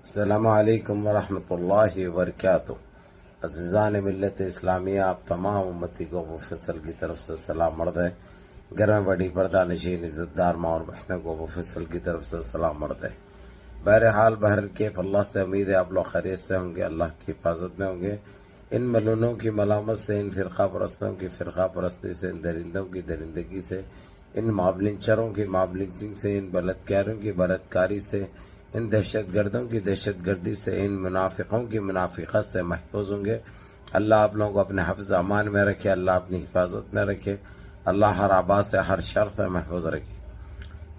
السلام علیکم ورحمۃ اللہ وبرکاتہ۔ عزیزان ملت اسلامیہ، آپ تمام امتی کو ابو فیصل کی طرف سے سلام مرد ہے۔ گھر میں بڑی پردہ نشین عزت دار ماں اور بہنوں کو ابو فیصل کی طرف سے سلام مرد ہے۔ بہرحال کیف اللہ سے امید ہے آپ لوگ خیریت سے ہوں گے، اللہ کی حفاظت میں ہوں گے۔ ان ملونوں کی ملامت سے، ان فرقہ پرستوں کی فرقہ پرستی سے، ان درندوں کی درندگی سے، ان مابلنچروں کی مابلنچنگ سے، ان بلتکاروں کی بلتکاری سے، ان دہشت گردوں کی دہشت گردی سے، ان منافقوں کی منافقت سے محفوظ ہوں گے۔ اللہ آپ لوگوں کو اپنے حفظ امان میں رکھے، اللہ اپنی حفاظت میں رکھے، اللہ ہر آبا سے ہر شر سے محفوظ رکھے۔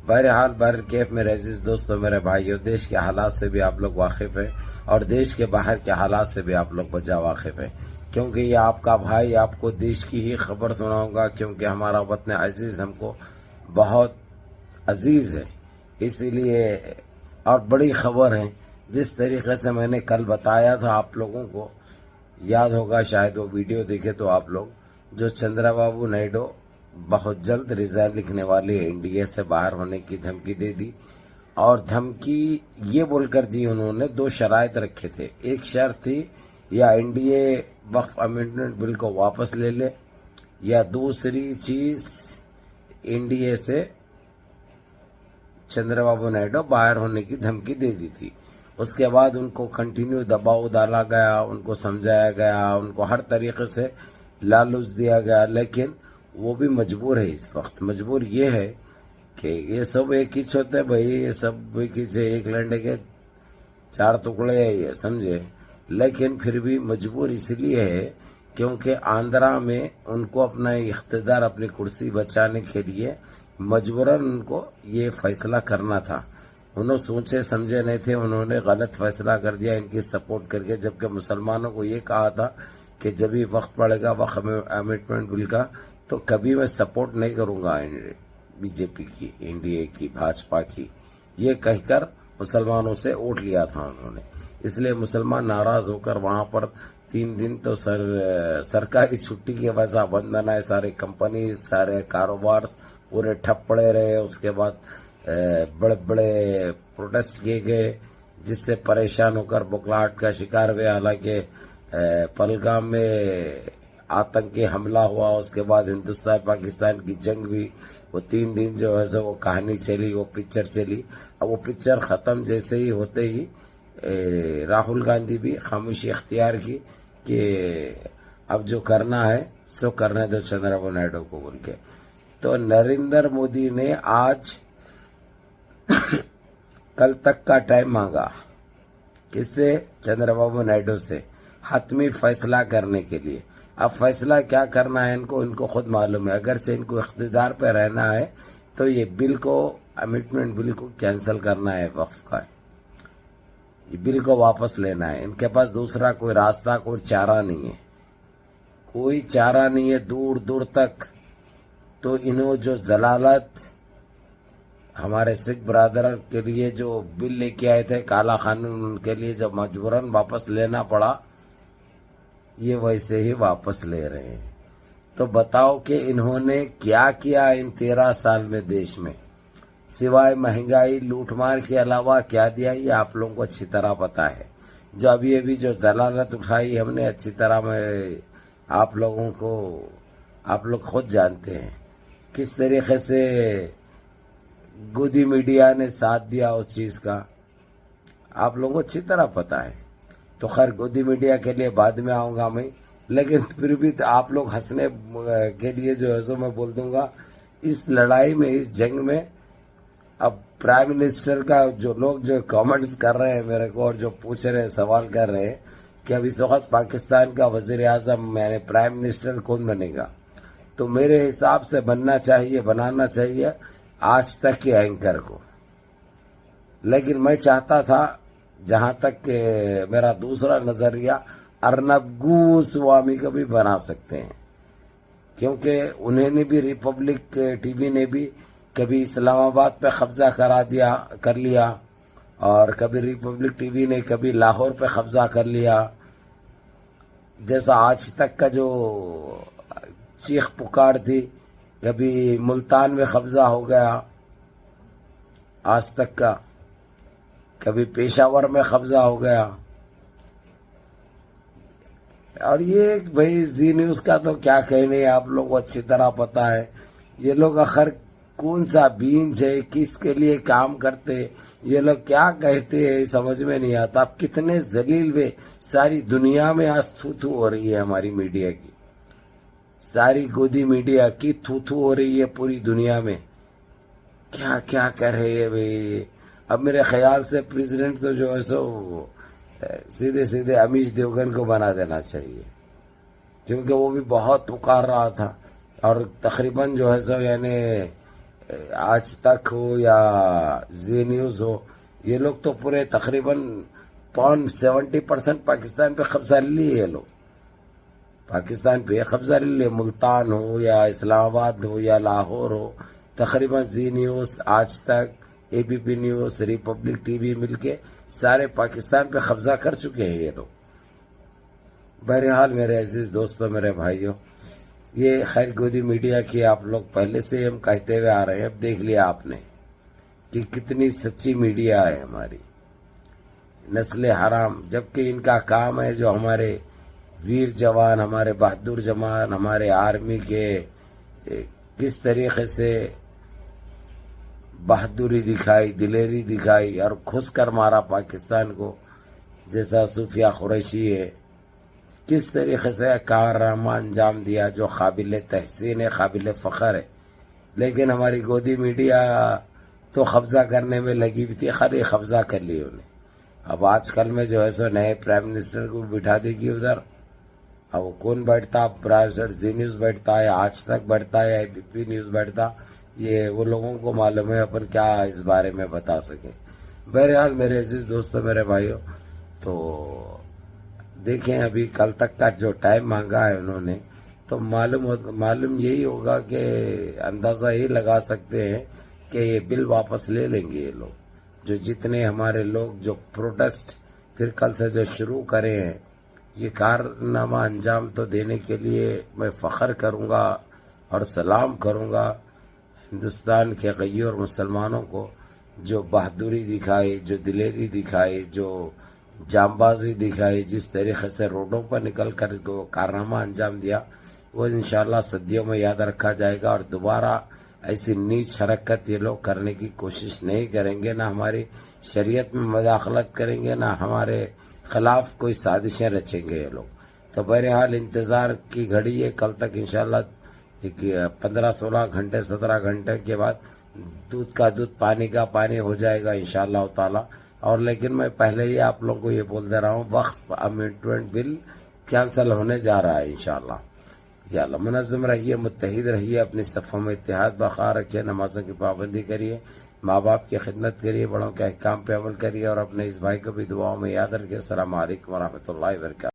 بہرحال کیف میرے عزیز دوستوں، میرے بھائیوں، دیش کے حالات سے بھی آپ لوگ واقف ہیں اور دیش کے باہر کے حالات سے بھی آپ لوگ بجا واقف ہیں، کیونکہ یہ آپ کا بھائی آپ کو دیش کی ہی خبر سناؤں گا، کیونکہ ہمارا وطن عزیز ہم کو بہت عزیز ہے، اسی لیے اور بڑی خبر ہے۔ جس طریقے سے میں نے کل بتایا تھا، آپ لوگوں کو یاد ہوگا، شاید وہ ویڈیو دیکھے تو آپ لوگ، جو چندرا بابو نائیڈو بہت جلد ریزائن لکھنے والی ہے، انڈیا سے باہر ہونے کی دھمکی دے دی، اور دھمکی یہ بول کر دی انہوں نے، دو شرائط رکھے تھے۔ ایک شرط تھی یا انڈیا وقف امینڈمنٹ بل کو واپس لے لے، یا دوسری چیز انڈیا سے چندرا بابو نائیڈو باہر ہونے کی دھمکی دے دی تھی۔ اس کے بعد ان کو کنٹینیو دباؤ ڈالا گیا، ان کو سمجھایا گیا، ان کو ہر طریقے سے لالچ دیا گیا، لیکن وہ بھی مجبور ہے اس وقت۔ مجبور یہ ہے کہ یہ سب ایک ہی ہوتے بھائی، یہ سب ایک ہی سے، ایک لنڈے کے چار ٹکڑے ہیں یہ، سمجھے، لیکن پھر بھی مجبور اس لیے ہے کیونکہ آندھرا میں ان کو اپنا اقتدار، اپنی کرسی بچانے کے لیے مجبوراً ان کو یہ فیصلہ کرنا تھا۔ انہوں سوچے سمجھے نہیں تھے، انہوں نے غلط فیصلہ کر دیا ان کی سپورٹ کر کے، جبکہ مسلمانوں کو یہ کہا تھا کہ جب بھی وقت پڑے گا وقت امینڈمنٹ بل کا تو کبھی میں سپورٹ نہیں کروں گا بی جے پی کی، انڈیا کی، بھاجپا کی، یہ کہہ کر مسلمانوں سے ووٹ لیا تھا انہوں نے۔ اس لیے مسلمان ناراض ہو کر وہاں پر 3 دن تو سرکاری چھٹی کی وجہ بند بنائے، سارے کمپنیز، سارے کاروبار پورے ٹھپ پڑے رہے۔ اس کے بعد بڑے بڑے پروٹیسٹ کیے گئے، جس سے پریشان ہو کر بکلاہٹ کا شکار ہوئے۔ حالانکہ پہلگام میں آتنکی حملہ ہوا، اس کے بعد ہندوستان پاکستان کی جنگ بھی، وہ 3 دن جو ہے وہ کہانی چلی، وہ پکچر چلی۔ اب وہ پکچر ختم جیسے ہی ہوتے ہی راہل گاندھی بھی خاموشی اختیار کی کہ اب جو کرنا ہے سو کرنے دو چندرا بابو نائیڈو کو بول کے۔ تو نریندر مودی نے آج کل تک کا ٹائم مانگا، کس سے؟ چندرا بابو نائیڈو سے، حتمی فیصلہ کرنے کے لیے۔ اب فیصلہ کیا کرنا ہے ان کو خود معلوم ہے۔ اگر سے ان کو اقتدار پہ رہنا ہے تو یہ بل کو، امینڈمنٹ بل کو کینسل کرنا ہے، وقف کا یہ بل کو واپس لینا ہے۔ ان کے پاس دوسرا کوئی راستہ، کوئی چارہ نہیں ہے، کوئی چارہ نہیں ہے دور دور تک۔ تو انہوں جو ضلالت ہمارے سکھ برادر کے لیے جو بل لے کے آئے تھے، کالا قانون، ان کے لیے جو مجبوراً واپس لینا پڑا، یہ ویسے ہی واپس لے رہے ہیں۔ تو بتاؤ کہ انہوں نے کیا کیا ان 13 سال میں دیش میں، سوائے مہنگائی لوٹ مار کے علاوہ کیا دیا، یہ آپ لوگوں کو اچھی طرح پتا ہے۔ جو ابھی جو ضلالت اٹھائی ہم نے، اچھی طرح میں آپ لوگ خود جانتے ہیں کس طریقے سے گودی میڈیا نے ساتھ دیا اس چیز کا، آپ لوگوں کو اچھی طرح پتا ہے۔ تو خیر گودی میڈیا کے لیے بعد میں آؤں گا میں، لیکن پھر بھی آپ لوگ ہنسنے کے لیے جو ہے سو میں بول دوں گا، اس لڑائی میں، اس جنگ میں اب پرائم منسٹر کا جو لوگ جو کامنٹس کر رہے ہیں میرے کو، اور جو پوچھ رہے ہیں، سوال کر رہے ہیں کہ اب اس وقت پاکستان کا وزیر اعظم یعنی پرائم منسٹر کون بنے گا، تو میرے حساب سے بنانا چاہیے آج تک کے اینکر کو۔ لیکن میں چاہتا تھا، جہاں تک کہ میرا دوسرا نظریہ، ارنب گوسوامی کو بھی بنا سکتے ہیں، کیونکہ انہیں نے بھی ریپبلک ٹی وی نے بھی کبھی اسلام آباد پہ قبضہ کر لیا، اور کبھی ریپبلک ٹی وی نے کبھی لاہور پہ قبضہ کر لیا، جیسا آج تک کا جو چیخ پکار تھی، کبھی ملتان میں قبضہ ہو گیا آج تک کا، کبھی پشاور میں قبضہ ہو گیا. اور یہ بھائی زی نیوز کا تو کیا کہنے، آپ لوگوں کو اچھی طرح پتا ہے. یہ لوگ آخر کون سا بینج ہے، کس کے لیے کام کرتے، یہ لوگ کیا کہتے ہیں سمجھ میں نہیں آتا. اب کتنے ذلیل ہوئے، ساری دنیا میں آج تھو تھو ہو رہی ہے ہماری میڈیا کی، ساری گودی میڈیا کی تھو تھو ہو رہی ہے پوری دنیا میں. کیا کیا کر رہے ہیں بھائی. اب میرے خیال سے پریزیڈنٹ تو جو ہے سو سیدھے سیدھے امیش دیوگن کو بنا دینا چاہیے، کیونکہ وہ بھی بہت پکار رہا تھا. اور تقریباً جو ہے سو یعنی آج تک ہو یا زی نیوز ہو، یہ لوگ تو پورے تقریباً 70% پاکستان پہ قبضہ لے لیے. یہ لوگ پاکستان پہ قبضہ لے لیے، ملتان ہو یا اسلام آباد ہو یا لاہور ہو. تقریباً زی نیوز، آج تک، A B P News, Republic TV وی مل کے سارے پاکستان پہ قبضہ کر چکے ہیں یہ لوگ. بہرحال میرے عزیز دوستوں، میرے بھائیوں، یہ خیر گودی میڈیا کی آپ لوگ پہلے سے ہم کہتے ہوئے آ رہے ہیں. اب دیکھ لیا آپ نے کہ کتنی سچی میڈیا ہے ہماری. نسل حرام، جبکہ ان کا کام ہے جو ہمارے ویر جوان، ہمارے بہادر جوان، ہمارے آرمی کے کس طریقے سے بہادری دکھائی، دلیری دکھائی اور کھس کر مارا پاکستان کو، جیسا صوفیہ قریشی ہے، کس طریقے سے کارنامہ انجام دیا جو قابل تحسین ہے، قابل فخر ہے. لیکن ہماری گودی میڈیا تو قبضہ کرنے میں لگی بھی تھی، خالی قبضہ کر لی انہیں. اب آج کل میں جو ہے سو نئے پرائم منسٹر کو بٹھا دے گی ادھر. اب وہ کون بیٹھتا؟ پرائم منسٹر زی نیوز بیٹھتا ہے، آج تک بیٹھتا ہے، اے بی پی نیوز بیٹھتا. یہ وہ لوگوں کو معلوم ہے، اپن کیا اس بارے میں بتا سکیں. بہرحال میرے عزیز دوستوں، میرے بھائیوں، تو دیکھیں ابھی کل تک کا جو ٹائم مانگا ہے انہوں نے، تو معلوم یہی ہوگا کہ اندازہ یہ لگا سکتے ہیں کہ یہ بل واپس لے لیں گے یہ لوگ. جو جتنے ہمارے لوگ جو پروٹیسٹ پھر کل سے جو شروع کرے ہیں، یہ کارنامہ انجام تو دینے کے لیے میں فخر کروں گا اور سلام کروں گا ہندوستان کے غیور مسلمانوں کو، جو بہادری دکھائی، جو دلیری دکھائی، جو جانبازی دکھائی، جس طریقے سے روڈوں پر نکل کر جو کارنامہ انجام دیا، وہ انشاءاللہ صدیوں میں یاد رکھا جائے گا. اور دوبارہ ایسی نیچ حرکت یہ لوگ کرنے کی کوشش نہیں کریں گے، نہ ہماری شریعت میں مداخلت کریں گے، نہ ہمارے خلاف کوئی سازشیں رچیں گے یہ لوگ. تو بہرحال انتظار کی گھڑی ہے. کل تک انشاءاللہ 15-16 گھنٹے 17 گھنٹے کے بعد دودھ کا دودھ، پانی کا پانی ہو جائے گا انشاءاللہ تعالی. اور لیکن میں پہلے ہی آپ لوگوں کو یہ بول دے رہا ہوں، وقف امینڈمنٹ بل کینسل ہونے جا رہا ہے انشاءاللہ. یا اللہ منظم رہیے، متحد رہیے، اپنی صفوں میں اتحاد برقرار رکھیے، نمازوں کی پابندی کریے، ماں باپ کی خدمت کریے، بڑوں کے احکام پہ عمل کریے، اور اپنے اس بھائی کو بھی دعاؤں میں یاد رکھیے. السلام علیکم ورحمۃ اللہ وبرکاتہ.